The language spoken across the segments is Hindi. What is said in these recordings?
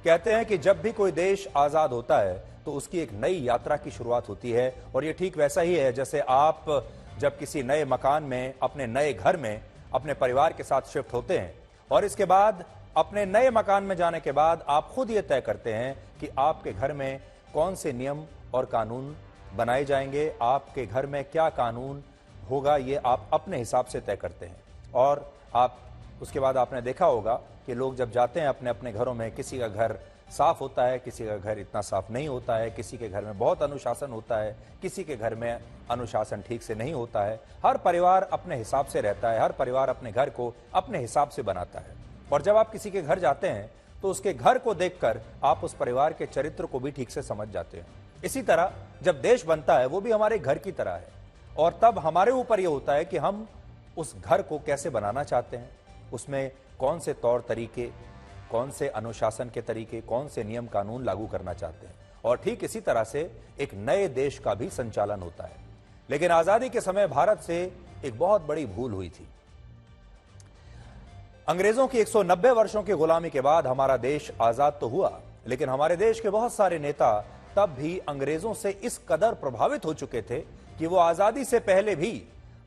कहते हैं कि जब भी कोई देश आजाद होता है तो उसकी एक नई यात्रा की शुरुआत होती है, और ये ठीक वैसा ही है जैसे आप जब किसी नए मकान में, अपने नए घर में अपने परिवार के साथ शिफ्ट होते हैं, और इसके बाद अपने नए मकान में जाने के बाद आप खुद ये तय करते हैं कि आपके घर में कौन से नियम और कानून बनाए जाएंगे, आपके घर में क्या कानून होगा, ये आप अपने हिसाब से तय करते हैं। और आप उसके बाद आपने देखा होगा कि लोग जब जाते हैं अपने अपने घरों में, किसी का घर साफ होता है, किसी का घर इतना साफ नहीं होता है, किसी के घर में बहुत अनुशासन होता है, किसी के घर में अनुशासन ठीक से नहीं होता है। हर परिवार अपने हिसाब से रहता है, हर परिवार अपने घर को अपने हिसाब से बनाता है। और जब आप किसी के घर जाते हैं तो उसके घर को देखकर आप उस परिवार के चरित्र को भी ठीक से समझ जाते हैं। इसी तरह जब देश बनता है वो भी हमारे घर की तरह है, और तब हमारे ऊपर यह होता है कि हम उस घर को कैसे बनाना चाहते हैं, उसमें कौन से तौर तरीके, कौन से अनुशासन के तरीके, कौन से नियम कानून लागू करना चाहते हैं। और ठीक इसी तरह से एक नए देश का भी संचालन होता है। लेकिन आजादी के समय भारत से एक बहुत बड़ी भूल हुई थी। अंग्रेजों की 190 वर्षों की गुलामी के बाद हमारा देश आजाद तो हुआ, लेकिन हमारे देश के बहुत सारे नेता तब भी अंग्रेजों से इस कदर प्रभावित हो चुके थे कि वो आजादी से पहले भी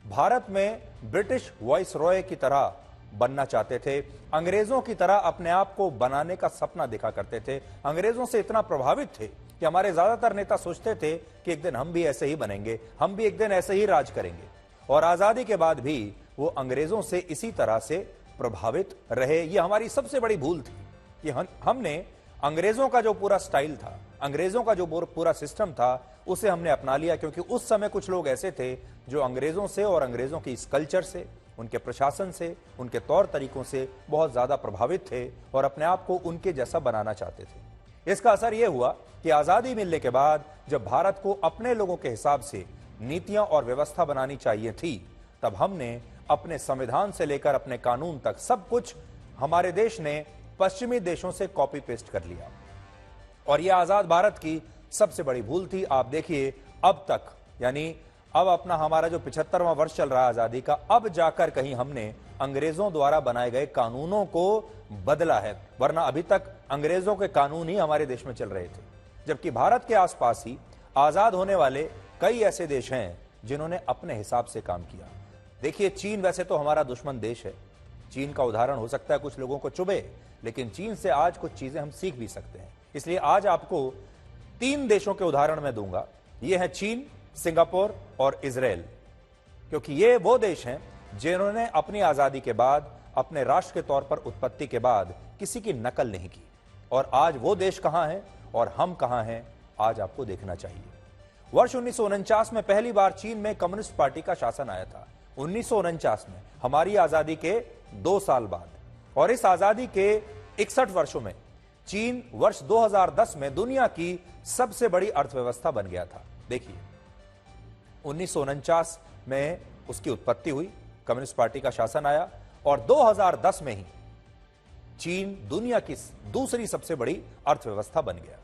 भारत में ब्रिटिश वाइसरॉय की तरह बनना चाहते थे, अंग्रेजों की तरह अपने आप को बनाने का सपना देखा करते थे। अंग्रेजों से इतना प्रभावित थे कि हमारे ज्यादातर नेता सोचते थे कि एक दिन हम भी ऐसे ही बनेंगे, हम भी एक दिन ऐसे ही राज करेंगे। और आजादी के बाद भी वो अंग्रेजों से इसी तरह से प्रभावित रहे। ये हमारी सबसे बड़ी भूल थी कि हमने अंग्रेजों का जो पूरा स्टाइल था, अंग्रेजों का जो पूरा सिस्टम था, उसे हमने अपना लिया, क्योंकि उस समय कुछ लोग ऐसे थे जो अंग्रेजों से और अंग्रेजों की इस कल्चर से, उनके प्रशासन से, उनके तौर तरीकों से बहुत ज्यादा प्रभावित थे और अपने आप को उनके जैसा बनाना चाहते थे। इसका असर यह हुआ कि आजादी मिलने के बाद जब भारत को अपने लोगों के हिसाब से नीतियां और व्यवस्था बनानी चाहिए थी, तब हमने अपने संविधान से लेकर अपने कानून तक सब कुछ हमारे देश ने पश्चिमी देशों से कॉपी पेस्ट कर लिया। और यह आजाद भारत की सबसे बड़ी भूल थी। आप देखिए अब तक, यानी अब अपना हमारा जो 75वां वर्ष चल रहा है आजादी का, अब जाकर कहीं हमने अंग्रेजों द्वारा बनाए गए कानूनों को बदला है, वरना अभी तक अंग्रेजों के कानून ही हमारे देश में चल रहे थे। जबकि भारत के आसपास ही आजाद होने वाले कई ऐसे देश हैं जिन्होंने अपने हिसाब से काम किया। देखिए, चीन वैसे तो हमारा दुश्मन देश है, चीन का उदाहरण हो सकता है कुछ लोगों को चुभे, लेकिन चीन से आज कुछ चीजें हम सीख भी सकते हैं। इसलिए आज आपको 3 देशों के उदाहरण मैं दूंगा। ये है चीन, सिंगापुर और इजराइल, क्योंकि ये वो देश हैं जिन्होंने अपनी आजादी के बाद, अपने राष्ट्र के तौर पर उत्पत्ति के बाद किसी की नकल नहीं की। और आज वो देश कहां हैं और हम कहां हैं, आज आपको देखना चाहिए। वर्ष 1949 में पहली बार चीन में कम्युनिस्ट पार्टी का शासन आया था। 1949 में, हमारी आजादी के 2 साल बाद। और इस आजादी के 61 वर्षों में चीन वर्ष 2010 में दुनिया की सबसे बड़ी अर्थव्यवस्था बन गया था। देखिए, 1949 में उसकी उत्पत्ति हुई, कम्युनिस्ट पार्टी का शासन आया, और 2010 में ही चीन दुनिया की दूसरी सबसे बड़ी अर्थव्यवस्था बन गया।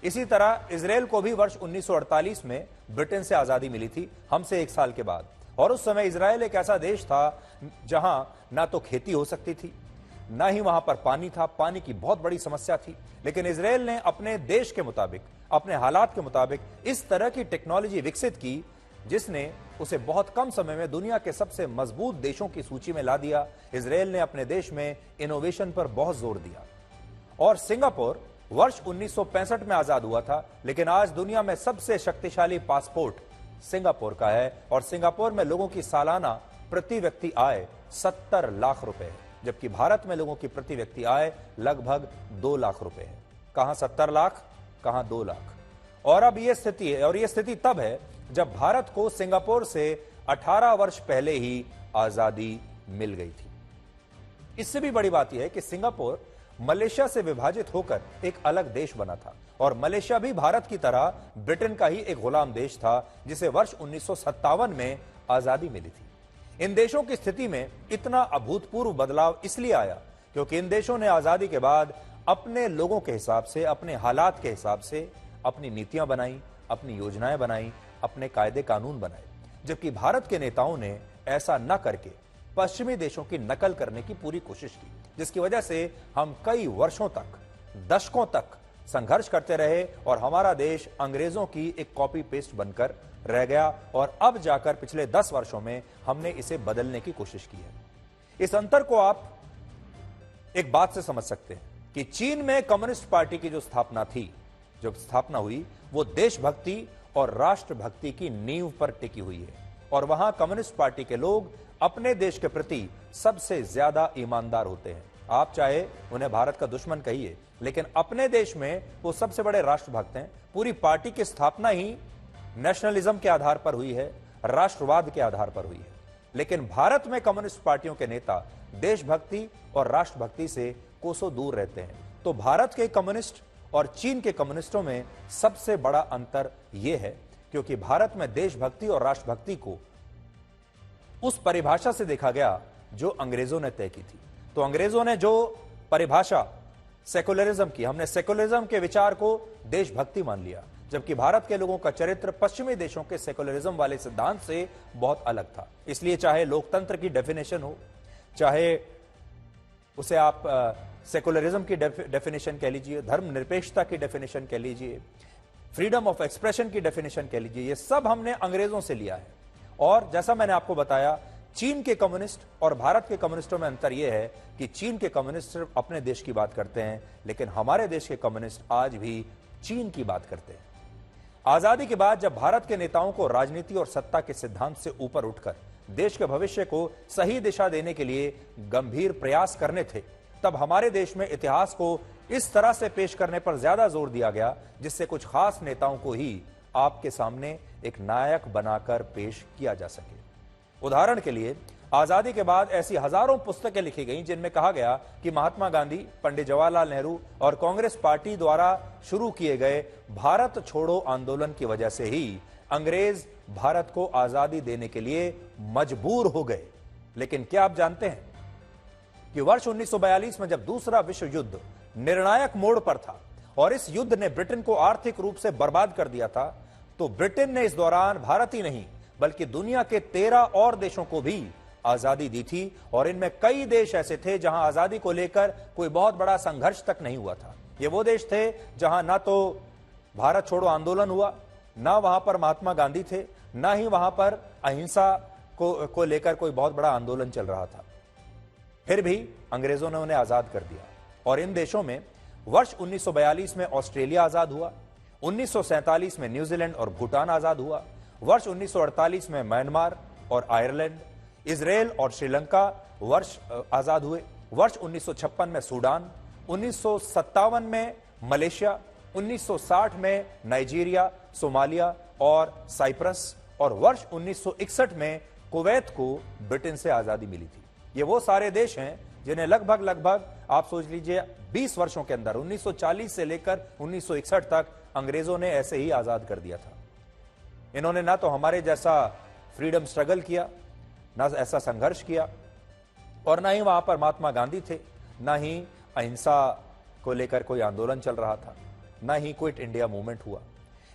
इसी तरह इजराइल को भी वर्ष 1948 में ब्रिटेन से आजादी मिली थी, हमसे 1 साल के बाद। और उस समय इजराइल एक ऐसा देश था जहां ना तो खेती हो सकती थी, ना ही वहां पर पानी था, पानी की बहुत बड़ी समस्या थी। लेकिन इजराइल ने अपने देश के मुताबिक, अपने हालात के मुताबिक इस तरह की टेक्नोलॉजी विकसित की जिसने उसे बहुत कम समय में दुनिया के सबसे मजबूत देशों की सूची में ला दिया। इजराइल ने अपने देश में इनोवेशन पर बहुत जोर दिया। और सिंगापुर वर्ष 1965 में आजाद हुआ था, लेकिन आज दुनिया में सबसे शक्तिशाली पासपोर्ट सिंगापुर का है। और सिंगापुर में लोगों की सालाना प्रति व्यक्ति आय 70 लाख रुपए है, जबकि भारत में लोगों की प्रति व्यक्ति आय लगभग 2 लाख रुपए है। कहां 70 लाख, कहां 2 लाख। और अब यह स्थिति है, और यह स्थिति तब है जब भारत को सिंगापुर से 18 वर्ष पहले ही आजादी मिल गई थी। इससे भी बड़ी बात यह है कि सिंगापुर मलेशिया से विभाजित होकर एक अलग देश बना था, और मलेशिया भी भारत की तरह ब्रिटेन का ही एक गुलाम देश था, जिसे वर्ष 1957 में आजादी मिली थी। इन देशों की स्थिति में इतना अभूतपूर्व बदलाव इसलिए आया क्योंकि इन देशों ने आजादी के बाद अपने लोगों के हिसाब से, अपने हालात के हिसाब से अपनी नीतियां बनाई, अपनी योजनाएं बनाई, अपने कायदे कानून बनाए। जबकि भारत के नेताओं ने ऐसा न करके पश्चिमी देशों की नकल करने की पूरी कोशिश की, जिसकी वजह से हम कई वर्षों तक दशकों तक संघर्ष करते रहे और हमारा देश अंग्रेजों की एक कॉपी पेस्ट बनकर रह गया और अब जाकर पिछले 10 वर्षों में हमने इसे बदलने की कोशिश की है। इस अंतर को आप एक बात से समझ सकते हैं कि चीन में कम्युनिस्ट पार्टी की जो स्थापना थी, जब स्थापना हुई, वो देशभक्ति और राष्ट्रभक्ति की नींव पर टिकी हुई है और वहां कम्युनिस्ट पार्टी के लोग अपने देश के प्रति सबसे ज्यादा ईमानदार होते हैं। आप चाहे उन्हें भारत का दुश्मन कहिए, लेकिन अपने देश में वो सबसे बड़े राष्ट्रभक्त हैं। पूरी पार्टी की स्थापना ही नेशनलिज्म के आधार पर हुई है, राष्ट्रवाद के आधार पर हुई है। लेकिन भारत में कम्युनिस्ट पार्टियों के नेता देशभक्ति और राष्ट्रभक्ति से कोसों दूर रहते हैं। तो भारत के कम्युनिस्ट और चीन के कम्युनिस्टों में सबसे बड़ा अंतर यह है क्योंकि भारत में देशभक्ति और राष्ट्रभक्ति को उस परिभाषा से देखा गया जो अंग्रेजों ने तय की थी। तो अंग्रेजों ने जो परिभाषा सेकुलरिज्म की, हमने सेकुलरिज्म के विचार को देशभक्ति मान लिया, जबकि भारत के लोगों का चरित्र पश्चिमी देशों के सेकुलरिज्म वाले सिद्धांत से बहुत अलग था। इसलिए चाहे लोकतंत्र की डेफिनेशन हो, चाहे उसे आप सेकुलरिज्म की डेफिनेशन कह लीजिए, धर्मनिरपेक्षता की डेफिनेशन कह लीजिए, फ्रीडम ऑफ एक्सप्रेशन की डेफिनेशन कह लीजिए, ये सब हमने अंग्रेजों से लिया है। और जैसा मैंने आपको बताया, चीन के कम्युनिस्ट और भारत के कम्युनिस्टों में अंतर यह है कि चीन के कम्युनिस्ट सिर्फ अपने देश की बात करते हैं, लेकिन हमारे देश के कम्युनिस्ट आज भी चीन की बात करते हैं। आजादी के बाद जब भारत के नेताओं को राजनीति और सत्ता के सिद्धांत से ऊपर उठकर देश के भविष्य को सही दिशा देने के लिए गंभीर प्रयास करने थे, तब हमारे देश में इतिहास को इस तरह से पेश करने पर ज्यादा जोर दिया गया जिससे कुछ खास नेताओं को ही आपके सामने एक नायक बनाकर पेश किया जा सके। उदाहरण के लिए, आजादी के बाद ऐसी हजारों पुस्तकें लिखी गईं जिनमें कहा गया कि महात्मा गांधी, पंडित जवाहरलाल नेहरू और कांग्रेस पार्टी द्वारा शुरू किए गए भारत छोड़ो आंदोलन की वजह से ही अंग्रेज भारत को आजादी देने के लिए मजबूर हो गए। लेकिन क्या आप जानते हैं कि वर्ष 1942 में जब दूसरा विश्व युद्ध निर्णायक मोड़ पर था और इस युद्ध ने ब्रिटेन को आर्थिक रूप से बर्बाद कर दिया था, तो ब्रिटेन ने इस दौरान भारत ही नहीं बल्कि दुनिया के 13 और देशों को भी आजादी दी थी और इनमें कई देश ऐसे थे जहां आजादी को लेकर कोई बहुत बड़ा संघर्ष तक नहीं हुआ था। ये वो देश थे जहां ना तो भारत छोड़ो आंदोलन हुआ, ना वहां पर महात्मा गांधी थे, ना ही वहां पर अहिंसा को लेकर कोई बहुत बड़ा आंदोलन चल रहा था। फिर भी अंग्रेजों ने उन्हें आजाद कर दिया और इन देशों में वर्ष 1942 में ऑस्ट्रेलिया आजाद हुआ, 1947 में न्यूजीलैंड और भूटान आजाद हुआ, वर्ष 1948 में म्यांमार और आयरलैंड, इजराइल और श्रीलंका वर्ष आजाद हुए, वर्ष 1956 में सूडान, 1957 में मलेशिया, 1960 में नाइजीरिया, सोमालिया और साइप्रस और वर्ष 1961 में कुवैत को ब्रिटेन से आजादी मिली थी। ये वो सारे देश हैं जिन्हें लगभग आप सोच लीजिए 20 वर्षों के अंदर 1940 से लेकर 1961 तक अंग्रेजों ने ऐसे ही आजाद कर दिया था। इन्होंने ना तो हमारे जैसा फ्रीडम स्ट्रगल किया, ना ऐसा संघर्ष किया और ना ही वहां पर महात्मा गांधी थे, ना ही अहिंसा को लेकर कोई आंदोलन चल रहा था, ना ही क्विट इंडिया मूवमेंट हुआ।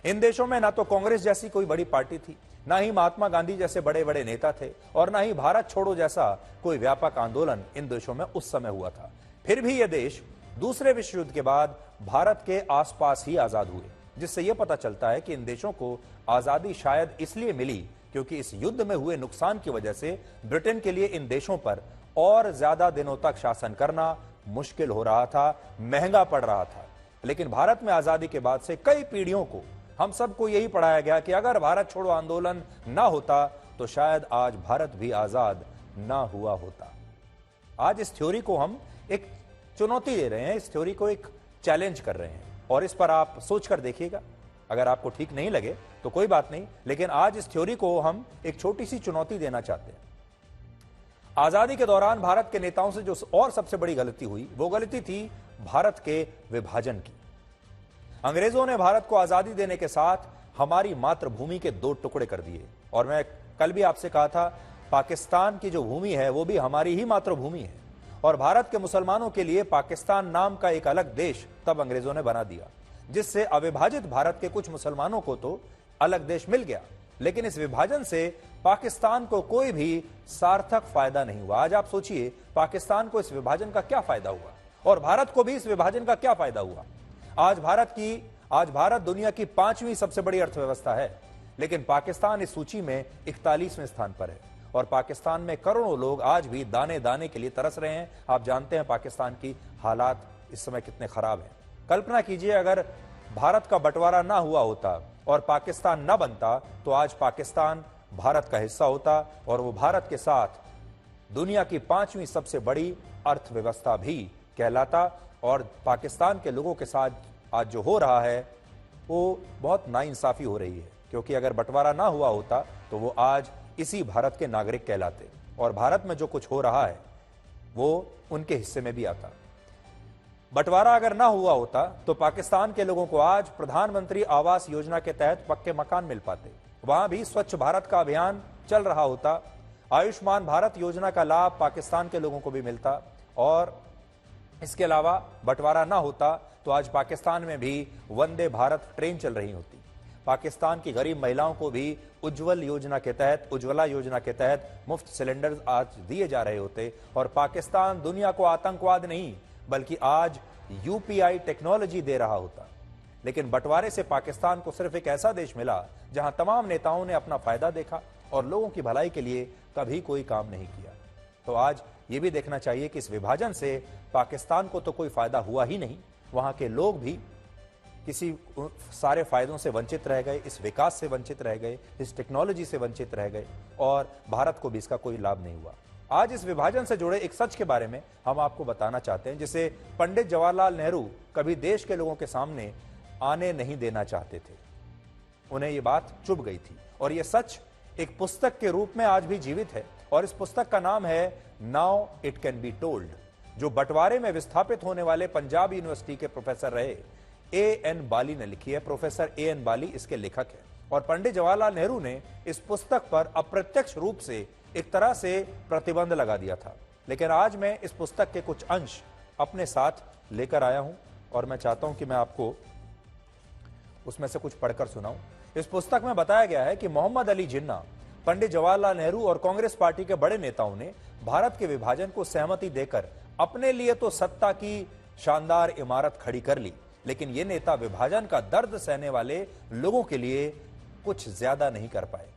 इन देशों में ना तो कांग्रेस जैसी कोई बड़ी पार्टी थी, ना ही महात्मा गांधी जैसे बड़े बड़े नेता थे और ना ही भारत छोड़ो जैसा कोई व्यापक आंदोलन इन देशों में उस समय हुआ था। फिर भी ये देश दूसरे विश्व युद्ध के बाद भारत के आसपास ही आजाद हुए, जिससे यह पता चलता है कि इन देशों को आजादी शायद इसलिए मिली क्योंकि इस युद्ध में हुए नुकसान की वजह से ब्रिटेन के लिए इन देशों पर और ज्यादा दिनों तक शासन करना मुश्किल हो रहा था, महंगा पड़ रहा था। लेकिन भारत में आजादी के बाद से कई पीढ़ियों को हम सबको यही पढ़ाया गया कि अगर भारत छोड़ो आंदोलन ना होता तो शायद आज भारत भी आजाद ना हुआ होता। आज इस थ्योरी को हम एक चुनौती दे रहे हैं, इस थ्योरी को एक चैलेंज कर रहे हैं और इस पर आप सोचकर देखिएगा। अगर आपको ठीक नहीं लगे तो कोई बात नहीं, लेकिन आज इस थ्योरी को हम एक छोटी सी चुनौती देना चाहते हैं। आजादी के दौरान भारत के नेताओं से जो और सबसे बड़ी गलती हुई, वो गलती थी भारत के विभाजन की। अंग्रेजों ने भारत को आजादी देने के साथ हमारी मातृभूमि के 2 टुकड़े कर दिए और मैं कल भी आपसे कहा था, पाकिस्तान की जो भूमि है वो भी हमारी ही मातृभूमि है और भारत के मुसलमानों के लिए पाकिस्तान नाम का एक अलग देश तब अंग्रेजों ने बना दिया, जिससे अविभाजित भारत के कुछ मुसलमानों को तो अलग देश मिल गया, लेकिन इस विभाजन से पाकिस्तान को कोई भी सार्थक फायदा नहीं हुआ। आज आप सोचिए पाकिस्तान को इस विभाजन का क्या फायदा हुआ और भारत को भी इस विभाजन का क्या फायदा हुआ? आज भारत दुनिया की 5वीं सबसे बड़ी अर्थव्यवस्था है, लेकिन पाकिस्तान इस सूची में 41वें स्थान पर है और पाकिस्तान में करोड़ों लोग आज भी दाने दाने के लिए तरस रहे हैं। आप जानते हैं पाकिस्तान की हालात इस समय कितने खराब हैं। कल्पना कीजिए, अगर भारत का बंटवारा ना हुआ होता और पाकिस्तान ना बनता तो आज पाकिस्तान भारत का हिस्सा होता और वो भारत के साथ दुनिया की 5वीं सबसे बड़ी अर्थव्यवस्था भी कहलाता। और पाकिस्तान के लोगों के साथ आज जो हो रहा है वो बहुत नाइंसाफी हो रही है, क्योंकि अगर बंटवारा ना हुआ होता तो वो आज इसी भारत के नागरिक कहलाते और भारत में जो कुछ हो रहा है वो उनके हिस्से में भी आता। बंटवारा अगर ना हुआ होता तो पाकिस्तान के लोगों को आज प्रधानमंत्री आवास योजना के तहत पक्के मकान मिल पाते, वहां भी स्वच्छ भारत का अभियान चल रहा होता, आयुष्मान भारत योजना का लाभ पाकिस्तान के लोगों को भी मिलता। और इसके अलावा बंटवारा ना होता तो आज पाकिस्तान में भी वंदे भारत ट्रेन चल रही होती, पाकिस्तान की गरीब महिलाओं को भी उज्ज्वला योजना के तहत मुफ्त सिलेंडर आज दिए जा रहे होते और पाकिस्तान दुनिया को आतंकवाद नहीं बल्कि आज यूपीआई टेक्नोलॉजी दे रहा होता। लेकिन बंटवारे से पाकिस्तान को सिर्फ एक ऐसा देश मिला जहां तमाम नेताओं ने अपना फायदा देखा और लोगों की भलाई के लिए कभी कोई काम नहीं किया। तो आज ये भी देखना चाहिए कि इस विभाजन से पाकिस्तान को तो कोई फायदा हुआ ही नहीं, वहां के लोग भी किसी सारे फायदों से वंचित रह गए, इस विकास से वंचित रह गए, इस टेक्नोलॉजी से वंचित रह गए और भारत को भी इसका कोई लाभ नहीं हुआ। आज इस विभाजन से जुड़े एक सच के बारे में हम आपको बताना चाहते हैं, जिसे पंडित जवाहरलाल नेहरू कभी देश के लोगों के सामने आने नहीं देना चाहते थे। उन्हें यह बात चुभ गई थी और यह सच एक पुस्तक के रूप में आज भी जीवित है और इस पुस्तक का नाम है now it can be told, जो बंटवारे में विस्थापित होने वाले पंजाब यूनिवर्सिटी के प्रोफेसर रहे एएन बाली ने लिखी है। प्रोफेसर एएन बाली इसके लेखक है और पंडित जवाहरलाल नेहरू ने इस पुस्तक पर अप्रत्यक्ष रूप से एक तरह से प्रतिबंध लगा दिया था। लेकिन आज मैं इस पुस्तक के कुछ अंश अपने साथ लेकर आया हूं और मैं चाहता हूं कि मैं आपको उसमें से कुछ पढ़कर सुनाऊं। इस पुस्तक में बताया गया है कि मोहम्मद अली जिन्ना, पंडित जवाहरलाल नेहरू और कांग्रेस पार्टी के बड़े नेताओं ने भारत के विभाजन को सहमति देकर अपने लिए तो सत्ता की शानदार इमारत खड़ी कर ली, लेकिन ये नेता विभाजन का दर्द सहने वाले लोगों के लिए कुछ ज्यादा नहीं कर पाए।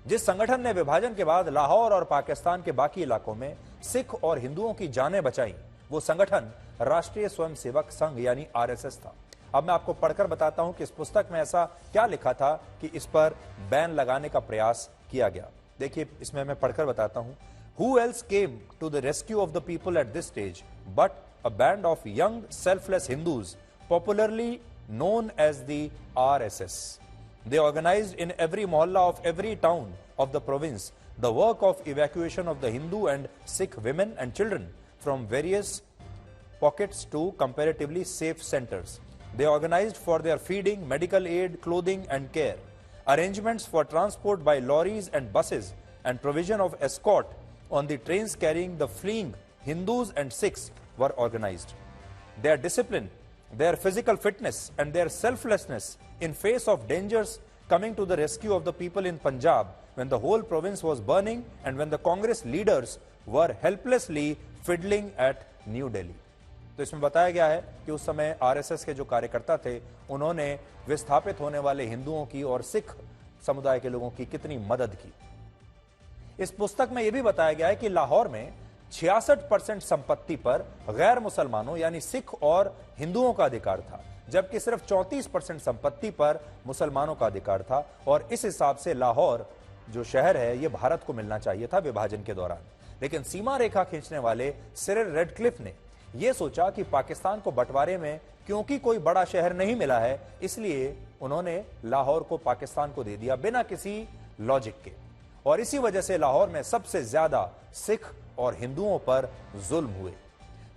जिस संगठन ने विभाजन के बाद लाहौर और पाकिस्तान के बाकी इलाकों में सिख और हिंदुओं की जानें बचाई, वो संगठन राष्ट्रीय स्वयंसेवक संघ यानी आरएसएस था। अब मैं आपको पढ़कर बताता हूं कि इस पुस्तक में ऐसा क्या लिखा था कि इस पर बैन लगाने का प्रयास किया गया। देखिए, इसमें मैं पढ़कर बताता हूं। Who else came to the rescue of the people at this stage but a band of young selfless Hindus popularly known as the RSS? They organized in every mohalla of every town of the province the work of evacuation of the Hindu and Sikh women and children from various pockets to comparatively safe centers. They organized for their feeding, medical aid, clothing and care, arrangements for transport by lorries and buses and provision of escort on the trains carrying the fleeing Hindus and Sikhs were organized. Their discipline, their physical fitness and their selflessness in face of dangers coming to the rescue of the people in Punjab when the whole province was burning and when the Congress leaders were helplessly fiddling at New Delhi. तो इसमें बताया गया है कि उस समय आरएसएस के जो कार्यकर्ता थे उन्होंने विस्थापित होने वाले हिंदुओं की और सिख समुदाय के लोगों की कितनी मदद की। इस पुस्तक में यह भी बताया गया है कि लाहौर में 66% संपत्ति पर गैर मुसलमानों यानी सिख और हिंदुओं का अधिकार था, जबकि सिर्फ 34% संपत्ति पर मुसलमानों का अधिकार था। और इस हिसाब से लाहौर जो शहर है यह भारत को मिलना चाहिए था विभाजन के दौरान। लेकिन सीमा रेखा खींचने वाले सिरिल रेडक्लिफ ने यह सोचा कि पाकिस्तान को बंटवारे में क्योंकि कोई बड़ा शहर नहीं मिला है, इसलिए उन्होंने लाहौर को पाकिस्तान को दे दिया बिना किसी लॉजिक के। और इसी वजह से लाहौर में सबसे ज्यादा सिख और हिंदुओं पर जुल्म हुए।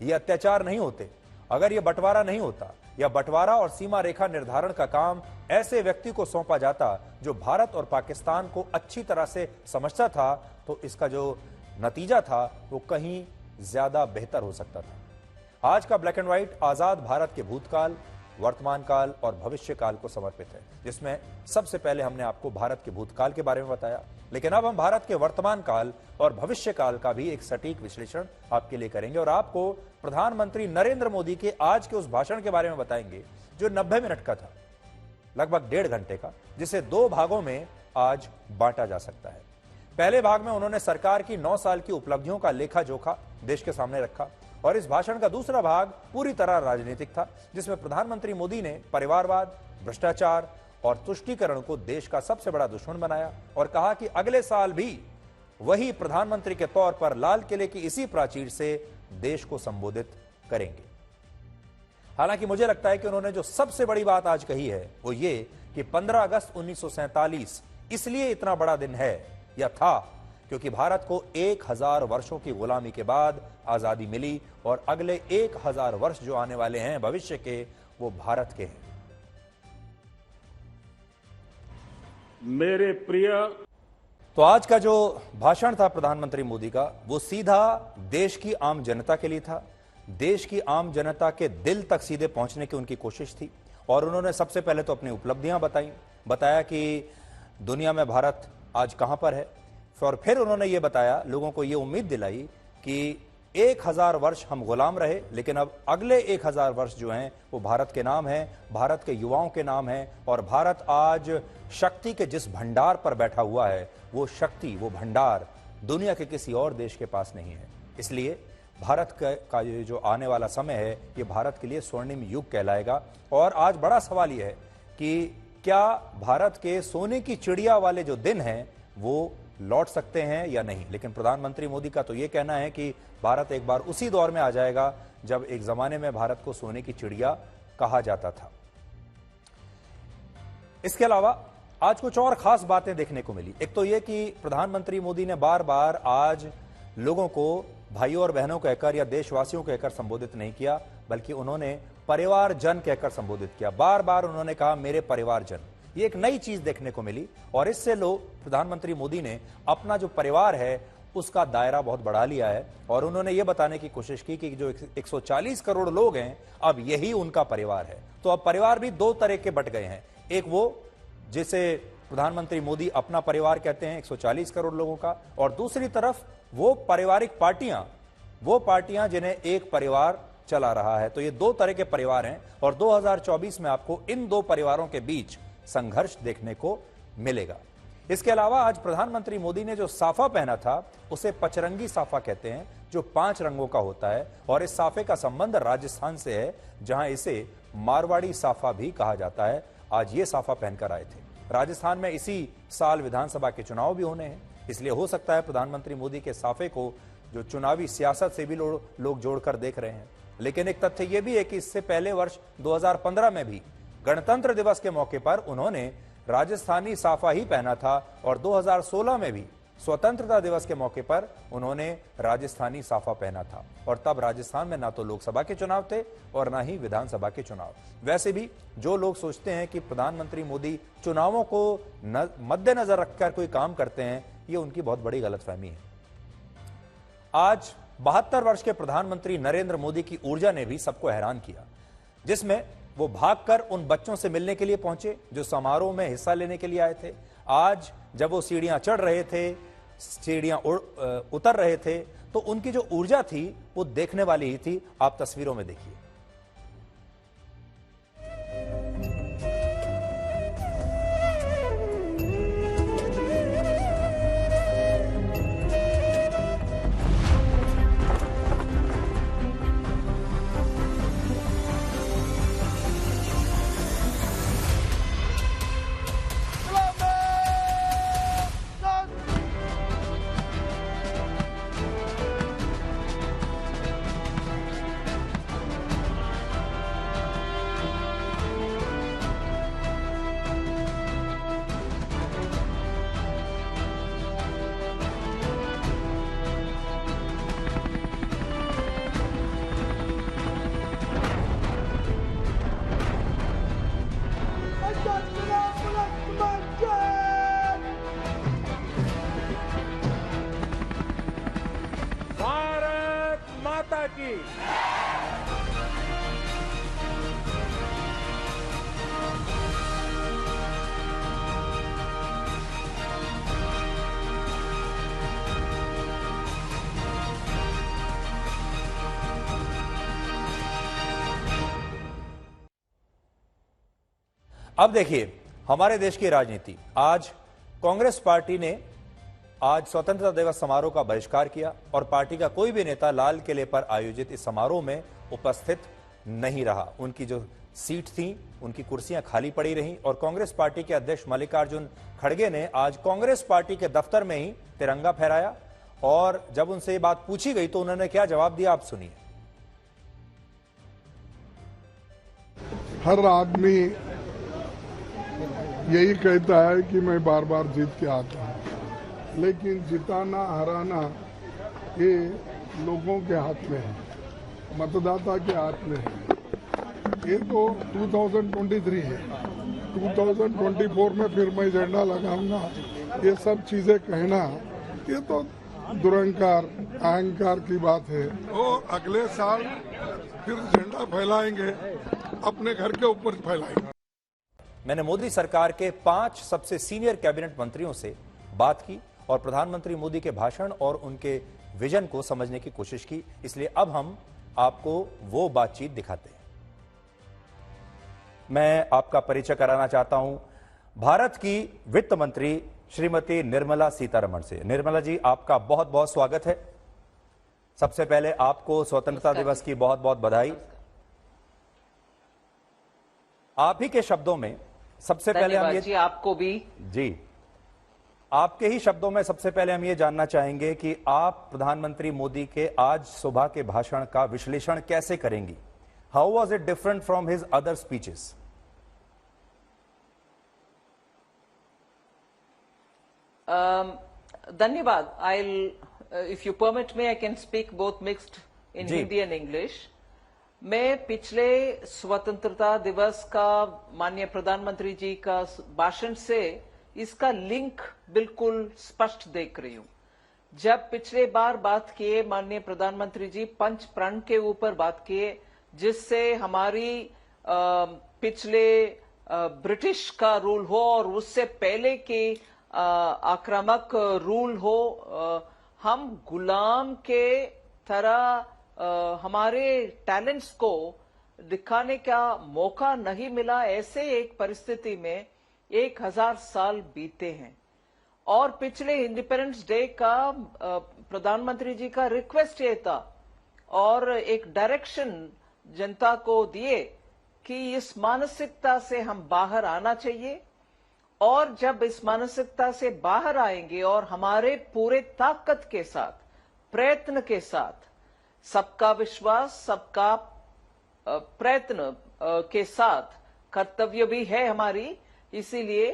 ये अत्याचार नहीं होते अगर यह बंटवारा नहीं होता, या बंटवारा और सीमा रेखा निर्धारण का काम ऐसे व्यक्ति को सौंपा जाता जो भारत और पाकिस्तान को अच्छी तरह से समझता था, तो इसका जो नतीजा था वो कहीं ज्यादा बेहतर हो सकता था। आज का ब्लैक एंड व्हाइट आजाद भारत के भूतकाल वर्तमान काल और भविष्य काल को समर्पित है, जिसमें सबसे पहले हमने आपको भारत के भूतकाल के बारे में बताया, लेकिन अब हम भारत के वर्तमान काल और भविष्य काल का भी एक सटीक विश्लेषण आपके लिए करेंगे और आपको प्रधानमंत्री नरेंद्र मोदी के आज के उस भाषण के बारे में बताएंगे जो 90 मिनट का था, लगभग 1.5 घंटे का, जिसे 2 भागों में आज बांटा जा सकता है। पहले भाग में उन्होंने सरकार की 9 साल की उपलब्धियों का लेखा जोखा देश के सामने रखा और इस भाषण का दूसरा भाग पूरी तरह राजनीतिक था, जिसमें प्रधानमंत्री मोदी ने परिवारवाद, भ्रष्टाचार और तुष्टीकरण को देश का सबसे बड़ा दुश्मन बनाया और कहा कि अगले साल भी वही प्रधानमंत्री के तौर पर लाल किले की इसी प्राचीर से देश को संबोधित करेंगे। हालांकि मुझे लगता है कि उन्होंने जो सबसे बड़ी बात आज कही है वो ये कि 15 अगस्त 1947 इसलिए इतना बड़ा दिन है या था क्योंकि भारत को 1000 वर्षों की गुलामी के बाद आजादी मिली और अगले 1000 वर्ष जो आने वाले हैं भविष्य के, वो भारत के हैं। मेरे प्रिय, तो आज का जो भाषण था प्रधानमंत्री मोदी का, वो सीधा देश की आम जनता के लिए था। देश की आम जनता के दिल तक सीधे पहुंचने की उनकी कोशिश थी और उन्होंने सबसे पहले तो अपनी उपलब्धियां बताया कि दुनिया में भारत आज कहां पर है, और फिर उन्होंने ये बताया, लोगों को ये उम्मीद दिलाई कि 1000 वर्ष हम गुलाम रहे, लेकिन अब अगले 1000 वर्ष जो हैं वो भारत के नाम है, भारत के युवाओं के नाम है और भारत आज शक्ति के जिस भंडार पर बैठा हुआ है, वो शक्ति, वो भंडार दुनिया के किसी और देश के पास नहीं है। इसलिए भारत का ये जो आने वाला समय है, ये भारत के लिए स्वर्णिम युग कहलाएगा। और आज बड़ा सवाल ये है कि क्या भारत के सोने की चिड़िया वाले जो दिन हैं वो लौट सकते हैं या नहीं। लेकिन प्रधानमंत्री मोदी का तो यह कहना है कि भारत एक बार उसी दौर में आ जाएगा जब एक जमाने में भारत को सोने की चिड़िया कहा जाता था। इसके अलावा आज कुछ और खास बातें देखने को मिली। एक तो यह कि प्रधानमंत्री मोदी ने बार बार आज लोगों को भाइयों और बहनों कहकर या देशवासियों कहकर संबोधित नहीं किया, बल्कि उन्होंने परिवारजन कहकर संबोधित किया। बार बार उन्होंने कहा मेरे परिवारजन। ये एक नई चीज देखने को मिली और इससे प्रधानमंत्री मोदी ने अपना जो परिवार है उसका दायरा बहुत बढ़ा लिया है और उन्होंने ये बताने की कोशिश की कि जो 140 करोड़ लोग हैं अब यही उनका परिवार है। तो अब परिवार भी 2 तरह के बट गए हैं। एक वो जिसे प्रधानमंत्री मोदी अपना परिवार कहते हैं 140 करोड़ लोगों का, और दूसरी तरफ वो पारिवारिक पार्टियां जिन्हें एक परिवार चला रहा है। तो ये 2 तरह के परिवार हैं और 2024 में आपको इन 2 परिवारों के बीच संघर्ष देखने को मिलेगा। इसके अलावा आज प्रधानमंत्री मोदी ने जो साफा पहना था उसे पचरंगी साफा कहते हैं, जो 5 रंगों का होता है और इस साफे का संबंध राजस्थान से है, जहां इसे मारवाड़ी साफा भी कहा जाता है। आज ये साफा पहनकर आए थे। राजस्थान में इसी साल विधानसभा के चुनाव भी होने हैं, इसलिए हो सकता है प्रधानमंत्री मोदी के साफे को जो चुनावी सियासत से भी लोग जोड़कर देख रहे हैं। लेकिन एक तथ्य यह भी है कि इससे पहले वर्ष 2015 में भी गणतंत्र दिवस के मौके पर उन्होंने राजस्थानी साफा ही पहना था और 2016 में भी स्वतंत्रता दिवस के मौके पर उन्होंने राजस्थानी साफा पहना था और तब राजस्थान में ना तो लोकसभा के चुनाव थे और ना ही विधानसभा के चुनाव। वैसे भी जो लोग सोचते हैं कि प्रधानमंत्री मोदी चुनावों को मद्देनजर रखकर कोई काम करते हैं, ये उनकी बहुत बड़ी गलतफहमी है। आज 72 वर्ष के प्रधानमंत्री नरेंद्र मोदी की ऊर्जा ने भी सबको हैरान किया, जिसमें वो भागकर उन बच्चों से मिलने के लिए पहुंचे जो समारोह में हिस्सा लेने के लिए आए थे। आज जब वो सीढ़ियां चढ़ रहे थे, सीढ़ियां उतर रहे थे, तो उनकी जो ऊर्जा थी वो देखने वाली ही थी। आप तस्वीरों में देखिए। अब देखिए हमारे देश की राजनीति। आज कांग्रेस पार्टी ने आज स्वतंत्रता दिवस समारोह का बहिष्कार किया और पार्टी का कोई भी नेता लाल किले पर आयोजित इस समारोह में उपस्थित नहीं रहा। उनकी जो सीट थी, उनकी कुर्सियां खाली पड़ी रहीं और कांग्रेस पार्टी के अध्यक्ष मल्लिकार्जुन खड़गे ने आज कांग्रेस पार्टी के दफ्तर में ही तिरंगा फहराया और जब उनसे ये बात पूछी गई तो उन्होंने क्या जवाब दिया, आप सुनिए। हर आदमी यही कहता है कि मैं बार बार जीत के आता हूँ, लेकिन जिताना हराना ये लोगों के हाथ में है, मतदाता के हाथ में है। ये तो 2023 है, 2024 में फिर मैं झंडा लगाऊंगा, ये सब चीजें कहना ये तो दुरंकार अहंकार की बात है। तो अगले साल फिर झंडा फैलाएंगे, अपने घर के ऊपर फैलाएंगे। मैंने मोदी सरकार के 5 सबसे सीनियर कैबिनेट मंत्रियों से बात की और प्रधानमंत्री मोदी के भाषण और उनके विजन को समझने की कोशिश की, इसलिए अब हम आपको वो बातचीत दिखाते हैं। मैं आपका परिचय कराना चाहता हूं भारत की वित्त मंत्री श्रीमती निर्मला सीतारमण से। निर्मला जी, आपका बहुत बहुत स्वागत है। सबसे पहले आपको स्वतंत्रता दिवस की बहुत बहुत बधाई। आप ही के शब्दों में सबसे पहले हम ये आपको भी जी आपके ही शब्दों में सबसे पहले हम ये जानना चाहेंगे कि आप प्रधानमंत्री मोदी के आज सुबह के भाषण का विश्लेषण कैसे करेंगी? How was it different from his other speeches? धन्यवाद। If you permit me, I can speak both mixed in Hindi and English. मैं पिछले स्वतंत्रता दिवस का माननीय प्रधानमंत्री जी का भाषण से इसका लिंक बिल्कुल स्पष्ट देख रही हूं। जब पिछले बार बात किए माननीय प्रधानमंत्री जी पंच प्रण के ऊपर बात किए, जिससे हमारी पिछले ब्रिटिश का रूल हो और उससे पहले के आक्रामक रूल हो, हम गुलाम के तरह हमारे टैलेंट्स को दिखाने का मौका नहीं मिला। ऐसे एक परिस्थिति में 1000 साल बीते हैं और पिछले इंडिपेंडेंस डे का प्रधानमंत्री जी का रिक्वेस्ट ये था और एक डायरेक्शन जनता को दिए कि इस मानसिकता से हम बाहर आना चाहिए और जब इस मानसिकता से बाहर आएंगे और हमारे पूरे ताकत के साथ, प्रयत्न के साथ, सबका विश्वास, सबका प्रयत्न के साथ कर्तव्य भी है हमारी, इसीलिए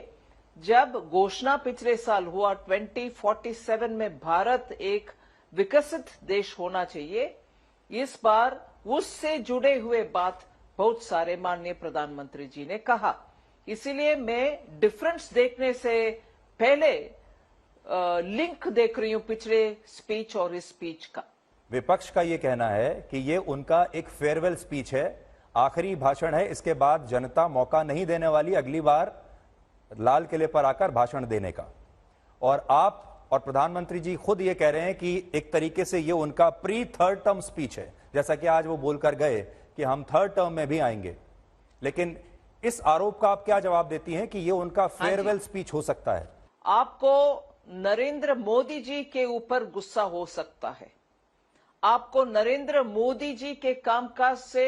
जब घोषणा पिछले साल हुआ 2047 में भारत एक विकसित देश होना चाहिए, इस बार उससे जुड़े हुए बात बहुत सारे माननीय प्रधानमंत्री जी ने कहा। इसीलिए मैं डिफरेंस देखने से पहले लिंक देख रही हूं पिछले स्पीच और इस स्पीच का। विपक्ष का यह कहना है कि ये उनका एक फेयरवेल स्पीच है, आखिरी भाषण है, इसके बाद जनता मौका नहीं देने वाली अगली बार लाल किले पर आकर भाषण देने का। और आप और प्रधानमंत्री जी खुद ये कह रहे हैं कि एक तरीके से ये उनका प्री थर्ड टर्म स्पीच है, जैसा कि आज वो बोलकर गए कि हम थर्ड टर्म में भी आएंगे। लेकिन इस आरोप का आप क्या जवाब देती हैं कि ये उनका फेयरवेल स्पीच हो सकता है? आपको नरेंद्र मोदी जी के ऊपर गुस्सा हो सकता है, आपको नरेंद्र मोदी जी के कामकाज से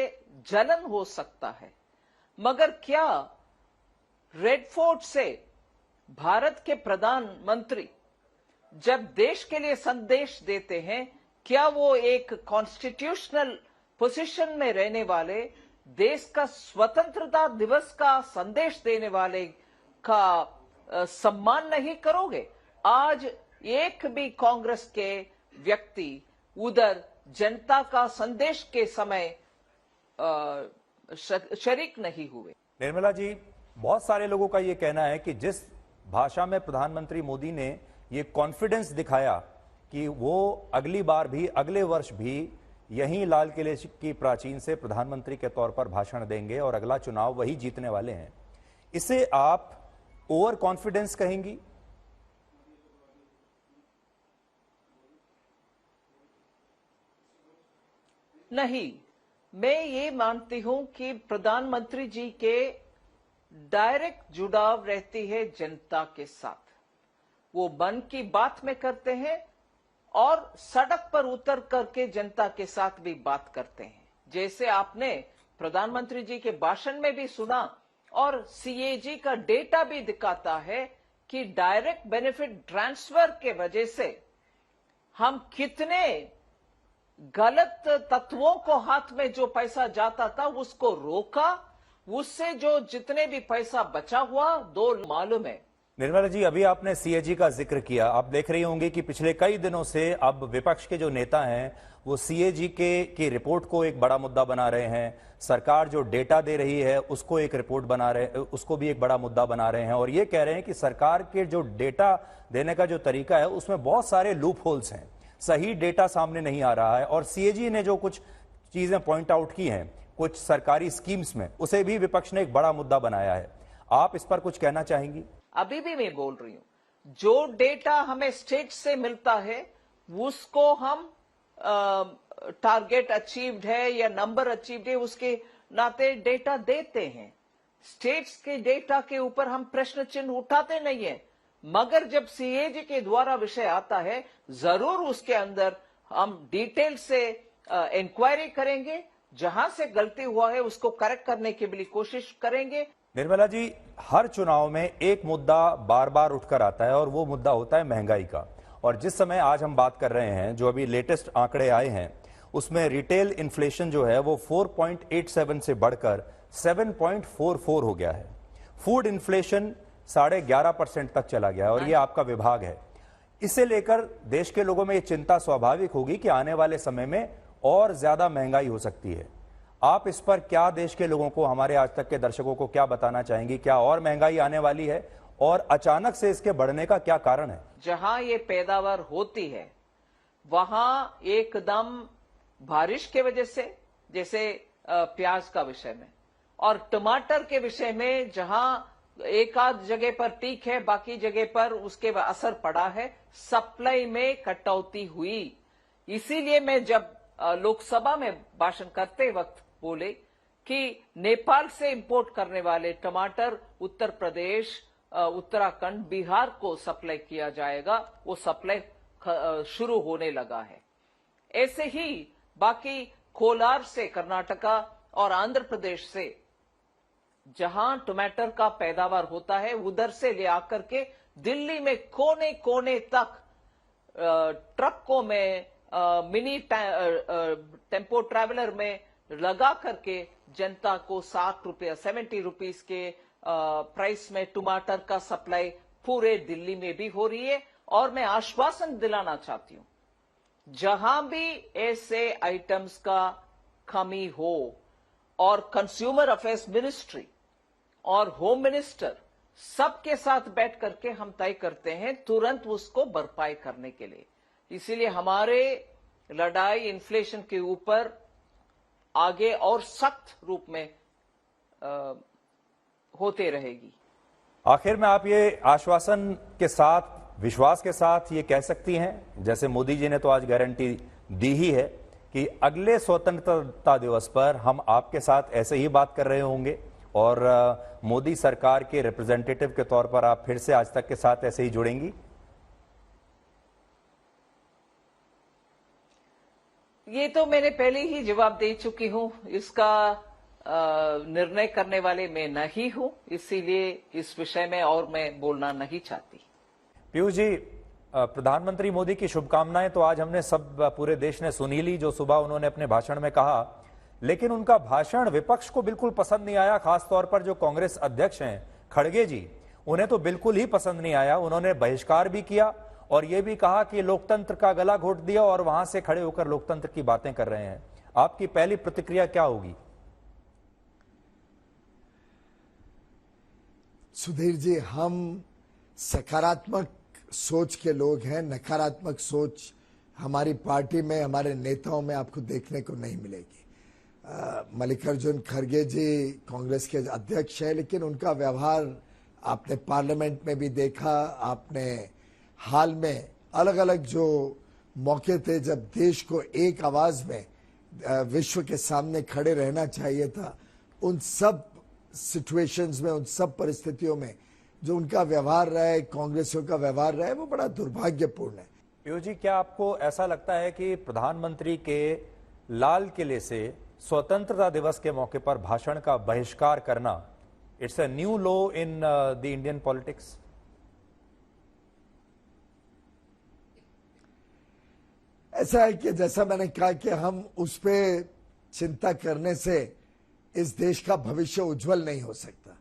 जलन हो सकता है, मगर क्या रेड फोर्ट से भारत के प्रधानमंत्री जब देश के लिए संदेश देते हैं, क्या वो एक कॉन्स्टिट्यूशनल पोजीशन में रहने वाले, देश का स्वतंत्रता दिवस का संदेश देने वाले का सम्मान नहीं करोगे? आज एक भी कांग्रेस के व्यक्ति उधर जनता का संदेश के समय शरीक नहीं हुए। निर्मला जी, बहुत सारे लोगों का यह कहना है कि जिस भाषा में प्रधानमंत्री मोदी ने ये कॉन्फिडेंस दिखाया कि वो अगली बार भी, अगले वर्ष भी यहीं लाल किले की प्राचीन से प्रधानमंत्री के तौर पर भाषण देंगे और अगला चुनाव वही जीतने वाले हैं, इसे आप ओवर कॉन्फिडेंस कहेंगी? नहीं, मैं ये मानती हूं कि प्रधानमंत्री जी के डायरेक्ट जुड़ाव रहती है जनता के साथ। वो मन की बात में करते हैं और सड़क पर उतर करके जनता के साथ भी बात करते हैं, जैसे आपने प्रधानमंत्री जी के भाषण में भी सुना। और सीएजी का डेटा भी दिखाता है कि डायरेक्ट बेनिफिट ट्रांसफर के वजह से हम कितने गलत तत्वों को हाथ में जो पैसा जाता था उसको रोका, उससे जो जितने भी पैसा बचा हुआ दो मालूम है। निर्मला जी, अभी आपने सीएजी का जिक्र किया। आप देख रही होंगी कि पिछले कई दिनों से अब विपक्ष के जो नेता हैं वो सीएजी की रिपोर्ट को एक बड़ा मुद्दा बना रहे हैं। सरकार जो डेटा दे रही है उसको एक रिपोर्ट बना रहे, उसको भी एक बड़ा मुद्दा बना रहे हैं और ये कह रहे हैं कि सरकार के जो डेटा देने का जो तरीका है उसमें बहुत सारे लूप होल्स हैं, सही डेटा सामने नहीं आ रहा है। और सीएजी ने जो कुछ चीजें पॉइंट आउट की हैं कुछ सरकारी स्कीम्स में, उसे भी विपक्ष ने एक बड़ा मुद्दा बनाया है। आप इस पर कुछ कहना चाहेंगी? अभी भी मैं बोल रही हूं, जो डेटा हमें स्टेट से मिलता है उसको हम टारगेट अचीव्ड है या नंबर अचीव्ड है उसके नाते डेटा देते हैं। स्टेट्स के डेटा के ऊपर हम प्रश्न चिन्ह उठाते नहीं है, मगर जब सीएजी के द्वारा विषय आता है जरूर उसके अंदर हम डिटेल से इंक्वायरी करेंगे, जहां से गलती हुआ है उसको करेक्ट करने की भी कोशिश करेंगे। निर्मला जी, हर चुनाव में एक मुद्दा बार बार उठकर आता है और वो मुद्दा होता है महंगाई का। और जिस समय आज हम बात कर रहे हैं, जो अभी लेटेस्ट आंकड़े आए हैं उसमें रिटेल इन्फ्लेशन जो है वो 4.87 से बढ़कर 7.44 हो गया है। फूड इन्फ्लेशन 11.5% तक चला गया है और ये आपका विभाग है। इसे लेकर देश के लोगों में ये चिंता स्वाभाविक होगी कि आने वाले समय में और ज्यादा महंगाई हो सकती है। आप इस पर क्या देश के लोगों को, हमारे आज तक के दर्शकों को क्या बताना चाहेंगी? क्या और महंगाई आने वाली है और अचानक से इसके बढ़ने का क्या कारण है? जहां ये पैदावार होती है वहां एकदम बारिश के वजह से, जैसे प्याज का विषय में और टमाटर के विषय में, जहां एक आध जगह पर ठीक है बाकी जगह पर उसके असर पड़ा है, सप्लाई में कटौती हुई। इसीलिए मैं जब लोकसभा में भाषण करते वक्त बोले कि नेपाल से इंपोर्ट करने वाले टमाटर उत्तर प्रदेश, उत्तराखंड, बिहार को सप्लाई किया जाएगा, वो सप्लाई शुरू होने लगा है। ऐसे ही बाकी कोलार से, कर्नाटका और आंध्र प्रदेश से जहां टमाटर का पैदावार होता है उधर से ले आकर के दिल्ली में कोने कोने तक ट्रकों में, मिनी टेम्पो ट्रैवलर में लगा करके जनता को 60 रुपये, 70 रुपीज के प्राइस में टमाटर का सप्लाई पूरे दिल्ली में भी हो रही है। और मैं आश्वासन दिलाना चाहती हूं, जहां भी ऐसे आइटम्स का कमी हो और कंज्यूमर अफेयर्स मिनिस्ट्री और होम मिनिस्टर सबके साथ बैठ करके हम तय करते हैं तुरंत उसको भरपाई करने के लिए। इसीलिए हमारे लड़ाई इन्फ्लेशन के ऊपर आगे और सख्त रूप में होते रहेगी। आखिर में आप ये आश्वासन के साथ, विश्वास के साथ ये कह सकती हैं, जैसे मोदी जी ने तो आज गारंटी दी ही है कि अगले स्वतंत्रता दिवस पर हम आपके साथ ऐसे ही बात कर रहे होंगे और मोदी सरकार के रिप्रेजेंटेटिव के तौर पर आप फिर से आज तक के साथ ऐसे ही जुड़ेंगी? ये तो मैंने पहले ही जवाब दे चुकी हूं। इसका निर्णय करने वाले मैं नहीं हूं, इसीलिए इस विषय में और मैं बोलना नहीं चाहती। पीयूष जी, प्रधानमंत्री मोदी की शुभकामनाएं तो आज हमने सब, पूरे देश ने सुनी ली जो सुबह उन्होंने अपने भाषण में कहा, लेकिन उनका भाषण विपक्ष को बिल्कुल पसंद नहीं आया। खासतौर पर जो कांग्रेस अध्यक्ष हैं खड़गे जी, उन्हें तो बिल्कुल ही पसंद नहीं आया। उन्होंने बहिष्कार भी किया और यह भी कहा कि लोकतंत्र का गला घोट दिया और वहां से खड़े होकर लोकतंत्र की बातें कर रहे हैं। आपकी पहली प्रतिक्रिया क्या होगी? सुधीर जी, हम सकारात्मक सोच के लोग हैं। नकारात्मक सोच हमारी पार्टी में, हमारे नेताओं में आपको देखने को नहीं मिलेगी। मल्लिकार्जुन खड़गे जी कांग्रेस के अध्यक्ष है, लेकिन उनका व्यवहार आपने पार्लियामेंट में भी देखा। आपने हाल में अलग अलग जो मौके थे जब देश को एक आवाज में विश्व के सामने खड़े रहना चाहिए था, उन सब सिचुएशंस में, उन सब परिस्थितियों में जो उनका व्यवहार रहा है, कांग्रेसियों का व्यवहार रहा है, वो बड़ा दुर्भाग्यपूर्ण है। पीयूष जी, क्या आपको ऐसा लगता है कि प्रधानमंत्री के लाल किले से स्वतंत्रता दिवस के मौके पर भाषण का बहिष्कार करना it's a new low in the Indian politics? ऐसा है कि जैसा मैंने कहा कि हम उस पे चिंता करने से इस देश का भविष्य उज्जवल नहीं हो सकता।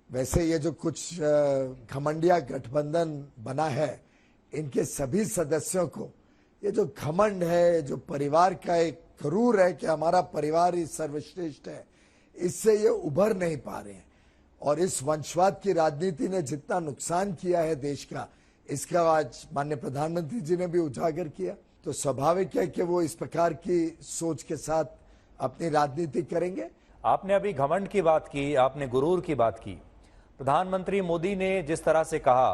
वैसे ये जो कुछ घमंडिया गठबंधन बना है, इनके सभी सदस्यों को ये जो घमंड है, जो परिवार का एक गरूर है कि हमारा परिवार ही सर्वश्रेष्ठ है, इससे ये उभर नहीं पा रहे हैं। और इस वंशवाद की राजनीति ने जितना नुकसान किया है देश का, इसका आज माननीय प्रधानमंत्री जी ने भी उजागर किया। तो स्वाभाविक है कि वो इस प्रकार की सोच के साथ अपनी राजनीति करेंगे। आपने अभी घमंड की बात की, आपने गुरूर की बात की। प्रधानमंत्री मोदी ने जिस तरह से कहा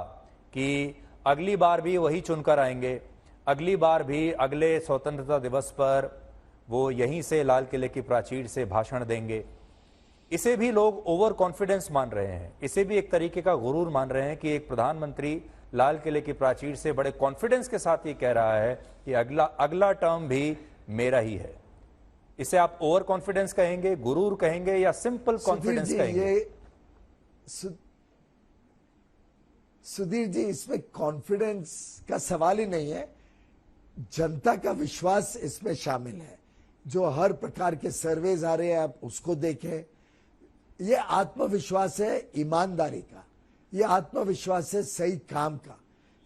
कि अगली बार भी वही चुनकर आएंगे, अगली बार भी अगले स्वतंत्रता दिवस पर वो यहीं से लाल किले की प्राचीर से भाषण देंगे, इसे भी लोग ओवर कॉन्फिडेंस मान रहे हैं, इसे भी एक तरीके का गुरूर मान रहे हैं कि एक प्रधानमंत्री लाल किले की प्राचीर से बड़े कॉन्फिडेंस के साथ ये कह रहा है कि अगला टर्म भी मेरा ही है। इसे आप ओवर कॉन्फिडेंस कहेंगे, गुरूर कहेंगे, या सिंपल कॉन्फिडेंस कहेंगे? सुधीर जी, इसमें कॉन्फिडेंस का सवाल ही नहीं है, जनता का विश्वास इसमें शामिल है। जो हर प्रकार के सर्वेज आ रहे हैं, आप उसको देखें, ये आत्मविश्वास है ईमानदारी का, ये आत्मविश्वास है सही काम का,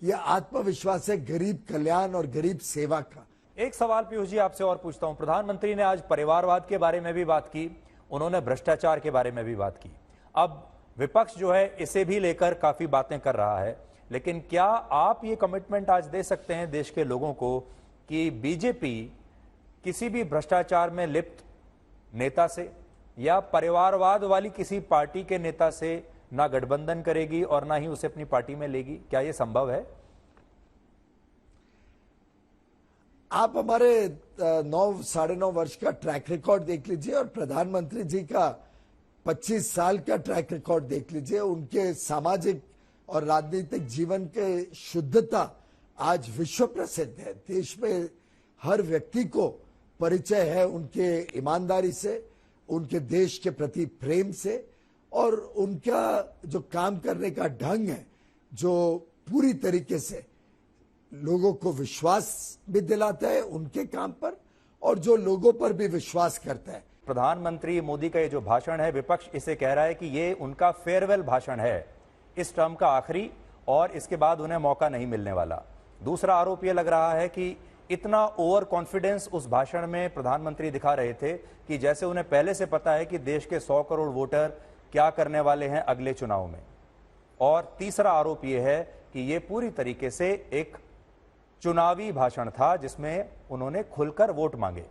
ये आत्मविश्वास है गरीब कल्याण और गरीब सेवा का। एक सवाल पीयूष जी आपसे और पूछता हूं। प्रधानमंत्री ने आज परिवारवाद के बारे में भी बात की, उन्होंने भ्रष्टाचार के बारे में भी बात की। अब विपक्ष जो है इसे भी लेकर काफी बातें कर रहा है, लेकिन क्या आप ये कमिटमेंट आज दे सकते हैं देश के लोगों को कि बीजेपी किसी भी भ्रष्टाचार में लिप्त नेता से या परिवारवाद वाली किसी पार्टी के नेता से ना गठबंधन करेगी और ना ही उसे अपनी पार्टी में लेगी? क्या यह संभव है? आप हमारे 9-9.5 वर्ष का ट्रैक रिकॉर्ड देख लीजिए और प्रधानमंत्री जी का 25 साल का ट्रैक रिकॉर्ड देख लीजिए। उनके सामाजिक और राजनीतिक जीवन के शुद्धता आज विश्व प्रसिद्ध है। देश में हर व्यक्ति को परिचय है उनके ईमानदारी से, उनके देश के प्रति प्रेम से, और उनका जो काम करने का ढंग है, जो पूरी तरीके से लोगों को विश्वास भी दिलाता है उनके काम पर, और जो लोगों पर भी विश्वास करता है। प्रधानमंत्री मोदी का ये जो भाषण है, विपक्ष इसे कह रहा है कि ये उनका फेयरवेल भाषण है, इस टर्म का आखिरी, और इसके बाद उन्हें मौका नहीं मिलने वाला। दूसरा आरोप यह लग रहा है कि इतना ओवर कॉन्फिडेंस उस भाषण में प्रधानमंत्री दिखा रहे थे कि जैसे उन्हें पहले से पता है कि देश के 100 करोड़ वोटर क्या करने वाले हैं अगले चुनाव में। और तीसरा आरोप यह है कि यह पूरी तरीके से एक चुनावी भाषण था जिसमें उन्होंने खुलकर वोट मांगे।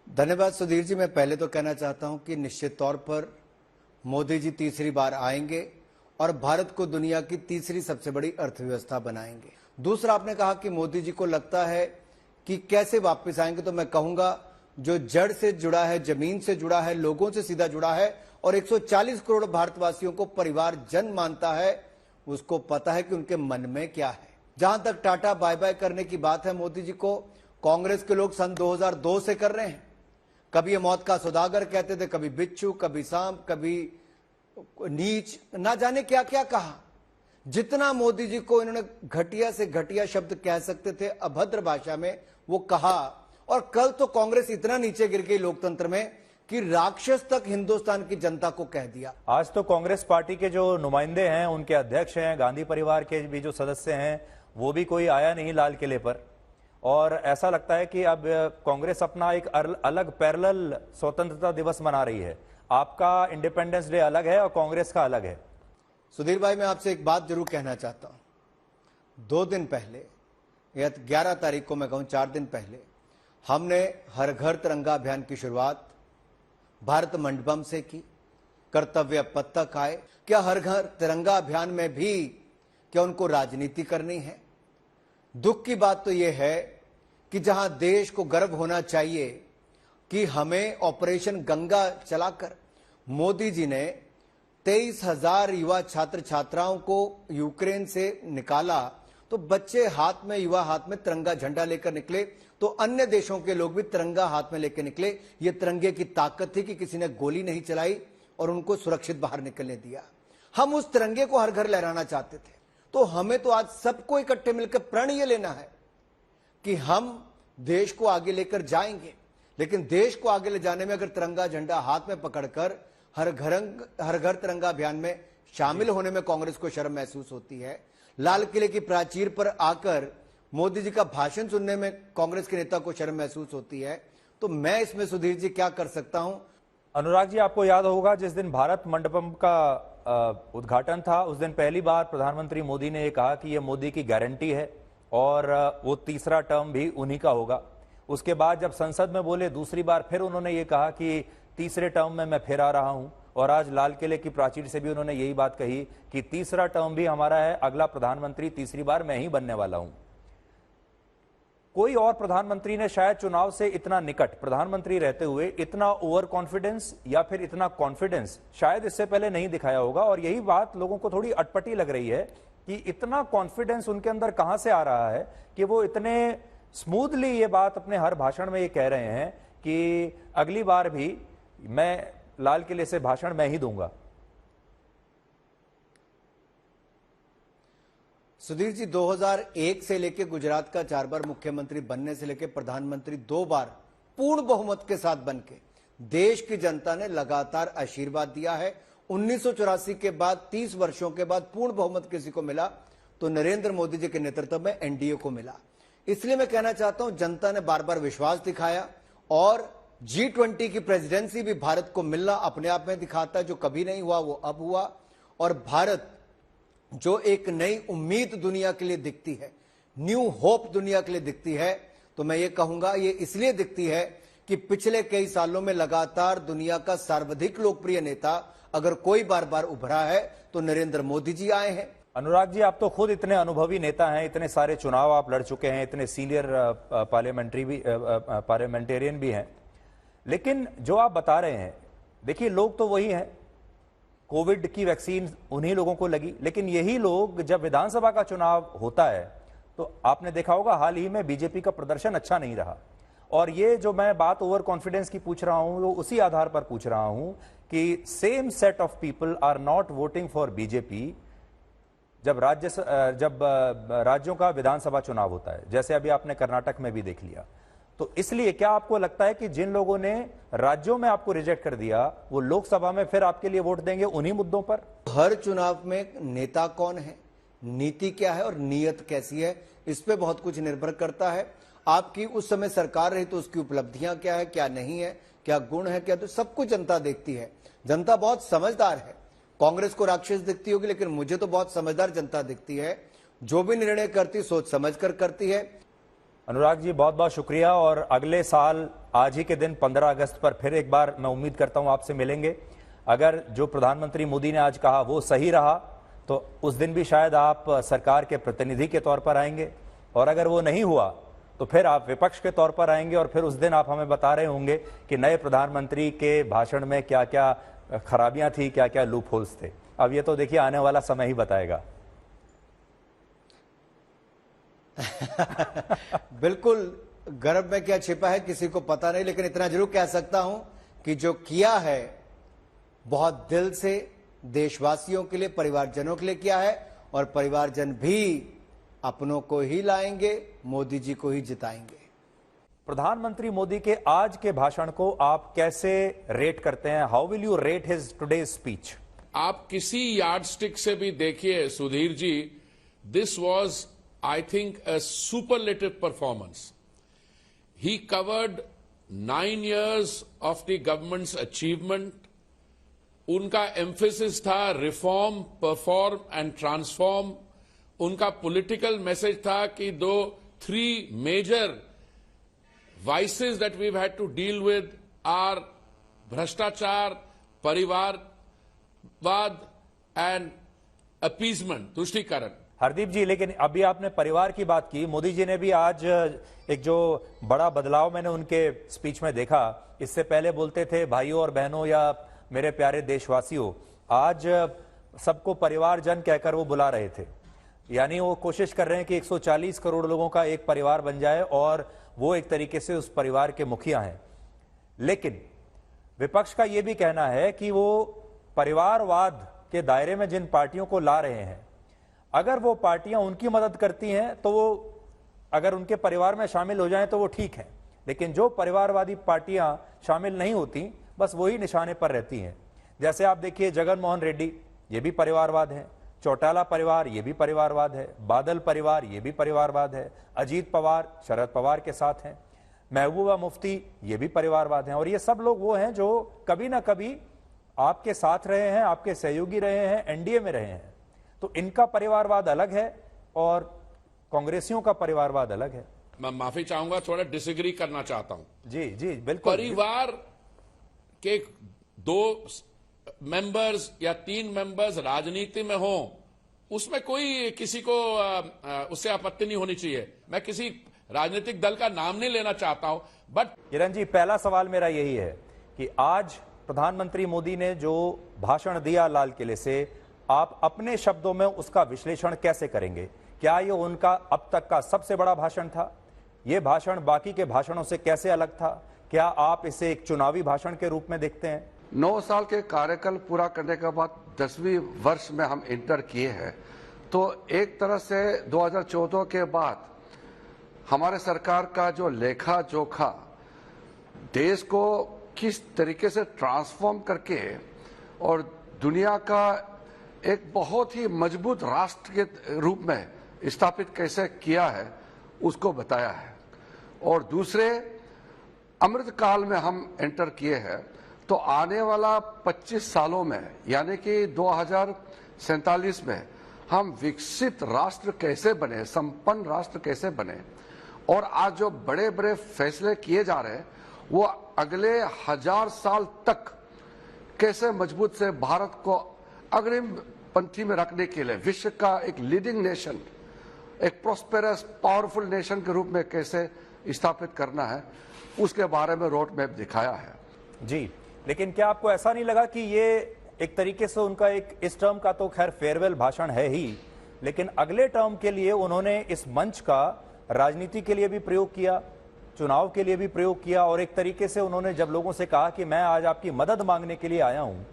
धन्यवाद सुधीर जी। मैं पहले तो कहना चाहता हूं कि निश्चित तौर पर मोदी जी तीसरी बार आएंगे और भारत को दुनिया की तीसरी सबसे बड़ी अर्थव्यवस्था बनाएंगे। दूसरा, आपने कहा कि मोदी जी को लगता है कि कैसे वापस आएंगे, तो मैं कहूंगा जो जड़ से जुड़ा है, जमीन से जुड़ा है, लोगों से सीधा जुड़ा है और 140 करोड़ भारतवासियों को परिवार जन मानता है, उसको पता है कि उनके मन में क्या है। जहां तक टाटा बाय बाय करने की बात है, मोदी जी को कांग्रेस के लोग सन 2002 से कर रहे हैं। कभी ये मौत का सौदागर कहते थे, कभी बिच्छू, कभी सांप, कभी नीच, ना जाने क्या क्या कहा। जितना मोदी जी को इन्होंने घटिया से घटिया शब्द कह सकते थे अभद्र भाषा में, वो कहा। और कल तो कांग्रेस इतना नीचे गिर गई लोकतंत्र में कि राक्षस तक हिंदुस्तान की जनता को कह दिया। आज तो कांग्रेस पार्टी के जो नुमाइंदे हैं, उनके अध्यक्ष हैं, गांधी परिवार के भी जो सदस्य हैं, वो भी कोई आया नहीं लाल किले पर। और ऐसा लगता है कि अब कांग्रेस अपना एक अलग पैरेलल स्वतंत्रता दिवस मना रही है। आपका इंडिपेंडेंस डे अलग है और कांग्रेस का अलग है। सुधीर भाई, मैं आपसे एक बात जरूर कहना चाहता हूं। 2 दिन पहले या 11 तारीख को, मैं कहूं 4 दिन पहले, हमने हर घर तिरंगा अभियान की शुरुआत भारत मंडपम से की। कर्तव्य पथ तक आए। क्या हर घर तिरंगा अभियान में भी क्या उनको राजनीति करनी है? दुख की बात तो यह है कि जहां देश को गर्व होना चाहिए कि हमें ऑपरेशन गंगा चलाकर मोदी जी ने 23,000 युवा छात्र छात्राओं को यूक्रेन से निकाला, तो बच्चे हाथ में, युवा हाथ में तिरंगा झंडा लेकर निकले, तो अन्य देशों के लोग भी तिरंगा हाथ में लेकर निकले। ये तिरंगे की ताकत थी कि किसी ने गोली नहीं चलाई और उनको सुरक्षित बाहर निकलने दिया। हम उस तिरंगे को हर घर लहराना चाहते थे। तो हमें तो आज सबको इकट्ठे मिलकर प्रण ये लेना है कि हम देश को आगे लेकर जाएंगे, लेकिन देश को आगे ले जाने में अगर तिरंगा झंडा हाथ में पकड़कर हर घर तिरंगा अभियान में शामिल होने में कांग्रेस को शर्म महसूस होती है, लाल किले की प्राचीर पर आकर मोदी जी का भाषण सुनने में कांग्रेस के नेता को शर्म महसूस होती है, तो मैं इसमें सुधीर जी क्या कर सकता हूं? अनुराग जी, आपको याद होगा जिस दिन भारत मंडपम का उद्घाटन था, उस दिन पहली बार प्रधानमंत्री मोदी ने यह कहा कि यह मोदी की गारंटी है और वो तीसरा टर्म भी उन्हीं का होगा। उसके बाद जब संसद में बोले दूसरी बार, फिर उन्होंने ये कहा कि तीसरे टर्म में मैं फिर आ रहा हूं, और आज लाल किले की प्राचीर से भी उन्होंने यही बात कही कि तीसरा टर्म भी हमारा है, अगला प्रधानमंत्री तीसरी बार मैं ही बनने वाला हूं। कोई और प्रधानमंत्री ने शायद चुनाव से इतना निकट प्रधानमंत्री रहते हुए इतना ओवर कॉन्फिडेंस या फिर इतना कॉन्फिडेंस शायद इससे पहले नहीं दिखाया होगा, और यही बात लोगों को थोड़ी अटपटी लग रही है कि इतना कॉन्फिडेंस उनके अंदर कहां से आ रहा है कि वो इतने स्मूथली ये बात अपने हर भाषण में ये कह रहे हैं कि अगली बार भी मैं लाल किले से भाषण मैं ही दूंगा। सुधीर जी, 2001 से लेकर गुजरात का 4 बार मुख्यमंत्री बनने से लेकर प्रधानमंत्री 2 बार पूर्ण बहुमत के साथ बनके देश की जनता ने लगातार आशीर्वाद दिया है। 1984 के बाद 30 वर्षों के बाद पूर्ण बहुमत किसी को मिला तो नरेंद्र मोदी जी के नेतृत्व में एनडीए को मिला। इसलिए मैं कहना चाहता हूं, जनता ने बार बार विश्वास दिखाया और G20 की प्रेसिडेंसी भी भारत को मिलना अपने आप में दिखाता है। जो कभी नहीं हुआ वो अब हुआ, और भारत जो एक नई उम्मीद दुनिया के लिए दिखती है, न्यू होप दुनिया के लिए दिखती है, तो मैं ये कहूंगा ये इसलिए दिखती है कि पिछले कई सालों में लगातार दुनिया का सर्वाधिक लोकप्रिय नेता अगर कोई बार बार उभरा है तो नरेंद्र मोदी जी आए हैं। अनुराग जी, आप तो खुद इतने अनुभवी नेता हैं, इतने सारे चुनाव आप लड़ चुके हैं, इतने सीनियर पार्लियामेंटेरियन भी हैं, लेकिन जो आप बता रहे हैं, देखिए लोग तो वही हैं, कोविड की वैक्सीन उन्हीं लोगों को लगी, लेकिन यही लोग जब विधानसभा का चुनाव होता है तो आपने देखा होगा हाल ही में बीजेपी का प्रदर्शन अच्छा नहीं रहा। और ये जो मैं बात ओवर कॉन्फिडेंस की पूछ रहा हूं वो उसी आधार पर पूछ रहा हूं कि same set of people are not voting for BJP जब राज्यों का विधानसभा चुनाव होता है, जैसे अभी आपने कर्नाटक में भी देख लिया। तो इसलिए क्या आपको लगता है कि जिन लोगों ने राज्यों में आपको रिजेक्ट कर दिया वो लोकसभा में फिर आपके लिए वोट देंगे उन्हीं मुद्दों पर? हर चुनाव में नेता कौन है, नीति क्या है और नीयत कैसी है, इस पे बहुत कुछ निर्भर करता है। आपकी उस समय सरकार रही तो उसकी उपलब्धियां क्या है, क्या नहीं है, क्या गुण है, क्या, तो सब कुछ जनता देखती है। जनता बहुत समझदार है। कांग्रेस को राक्षस दिखती होगी, लेकिन मुझे तो बहुत समझदार जनता दिखती है। जो भी निर्णय करती सोच समझ कर करती है। अनुराग जी, बहुत बहुत शुक्रिया, और अगले साल आज ही के दिन 15 अगस्त पर फिर एक बार मैं उम्मीद करता हूं आपसे मिलेंगे। अगर जो प्रधानमंत्री मोदी ने आज कहा वो सही रहा तो उस दिन भी शायद आप सरकार के प्रतिनिधि के तौर पर आएंगे, और अगर वो नहीं हुआ तो फिर आप विपक्ष के तौर पर आएंगे, और फिर उस दिन आप हमें बता रहे होंगे कि नए प्रधानमंत्री के भाषण में क्या क्या खराबियां थी, क्या क्या लूप होल्स थे। अब ये तो देखिए आने वाला समय ही बताएगा। बिल्कुल, गर्भ में क्या छिपा है किसी को पता नहीं, लेकिन इतना जरूर कह सकता हूं कि जो किया है बहुत दिल से देशवासियों के लिए, परिवारजनों के लिए किया है, और परिवारजन भी अपनों को ही लाएंगे, मोदी जी को ही जिताएंगे। प्रधानमंत्री मोदी के आज के भाषण को आप कैसे रेट करते हैं? How will you rate his today's speech? आप किसी यार्डस्टिक से भी देखिए Sudhir ji, this was I think a superlative performance. He covered 9 years of the government's achievement. उनका emphasis था reform, perform and transform. उनका political message था कि 3 major vices that we've had to deal with are भ्रष्टाचार, परिवारवाद and appeasement, तुष्टीकरण। हरदीप जी, लेकिन अभी आपने परिवार की बात की। मोदी जी ने भी आज एक जो बड़ा बदलाव मैंने उनके स्पीच में देखा, इससे पहले बोलते थे भाइयों और बहनों या मेरे प्यारे देशवासियों, आज सबको परिवारजन कहकर वो बुला रहे थे। यानी वो कोशिश कर रहे हैं कि 140 करोड़ लोगों का एक परिवार बन जाए और वो एक तरीके से उस परिवार के मुखिया हैं। लेकिन विपक्ष का ये भी कहना है कि वो परिवारवाद के दायरे में जिन पार्टियों को ला रहे हैं, अगर वो पार्टियां उनकी मदद करती हैं तो वो अगर उनके परिवार में शामिल हो जाएं तो वो ठीक है, लेकिन जो परिवारवादी पार्टियां शामिल नहीं होती, बस वही निशाने पर रहती हैं। जैसे आप देखिए जगन मोहन रेड्डी, ये भी परिवारवाद है। चौटाला परिवार, ये भी परिवारवाद है। बादल परिवार, ये भी परिवारवाद है। अजीत पवार शरद पवार के साथ हैं। महबूबा मुफ्ती, ये भी परिवारवाद हैं। और ये सब लोग वो हैं जो कभी ना कभी आपके साथ रहे हैं, आपके सहयोगी रहे हैं, एनडीए में रहे हैं। तो इनका परिवारवाद अलग है और कांग्रेसियों का परिवारवाद अलग है। मैं माफी चाहूंगा, थोड़ा डिसएग्री करना चाहता हूं। जी जी बिल्कुल। परिवार के 2 मेंबर्स या 3 मेंबर्स राजनीति में हो, उसमें कोई किसी को उससे आपत्ति नहीं होनी चाहिए। मैं किसी राजनीतिक दल का नाम नहीं लेना चाहता हूं, बट किरण जी, पहला सवाल मेरा यही है कि आज प्रधानमंत्री मोदी ने जो भाषण दिया लाल किले से, आप अपने शब्दों में उसका विश्लेषण कैसे करेंगे? क्या ये उनका अब तक का सबसे बड़ा भाषण था? ये भाषण बाकी के भाषणों से कैसे अलग था? क्या आप इसे एक चुनावी भाषण के रूप में देखते हैं? 9 साल के कार्यकाल पूरा करने के बाद 10वीं वर्ष में हम इंटर किए हैं, तो एक तरह से 2014 के बाद हमारे सरकार का जो लेखा जोखा, देश को किस तरीके से ट्रांसफॉर्म करके और दुनिया का एक बहुत ही मजबूत राष्ट्र के रूप में स्थापित कैसे किया है, उसको बताया है। और दूसरे, अमृत काल में हम एंटर किए हैं, तो आने वाला 25 सालों में, यानी कि 2047 में हम विकसित राष्ट्र कैसे बने, संपन्न राष्ट्र कैसे बने, और आज जो बड़े बड़े फैसले किए जा रहे हैं वो अगले 1000 साल तक कैसे मजबूत से भारत को अग्रिम पंक्ति में रखने के लिए विश्व का एक लीडिंग नेशन, एक प्रोस्पेरस पावरफुल नेशन के रूप में कैसे स्थापित करना है, उसके बारे में रोड मैप दिखाया है। जी, लेकिन क्या आपको ऐसा नहीं लगा कि ये एक तरीके से उनका एक, इस टर्म का तो खैर फेयरवेल भाषण है ही, लेकिन अगले टर्म के लिए उन्होंने इस मंच का राजनीति के लिए भी प्रयोग किया, चुनाव के लिए भी प्रयोग किया, और एक तरीके से उन्होंने जब लोगों से कहा कि मैं आज आपकी मदद मांगने के लिए आया हूं,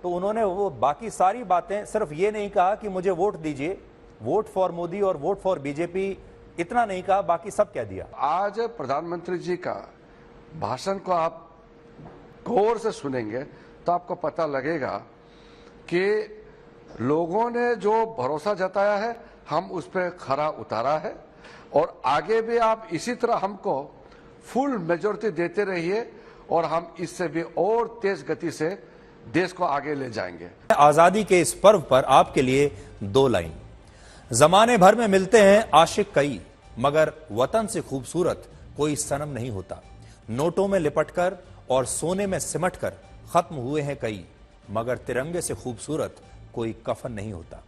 तो उन्होंने वो बाकी सारी बातें, सिर्फ ये नहीं कहा कि मुझे वोट दीजिए, वोट फॉर मोदी और वोट फॉर बीजेपी, इतना नहीं कहा, बाकी सब कह दिया। आज प्रधानमंत्री जी का भाषण को आप गौर से सुनेंगे तो आपको पता लगेगा कि लोगों ने जो भरोसा जताया है, हम उस पर खरा उतारा है, और आगे भी आप इसी तरह हमको फुल मेजॉरिटी देते रहिए और हम इससे भी और तेज गति से देश को आगे ले जाएंगे। आजादी के इस पर्व पर आपके लिए 2 लाइन। जमाने भर में मिलते हैं आशिक कई, मगर वतन से खूबसूरत कोई सनम नहीं होता। नोटों में लिपटकर और सोने में सिमटकर खत्म हुए हैं कई, मगर तिरंगे से खूबसूरत कोई कफन नहीं होता।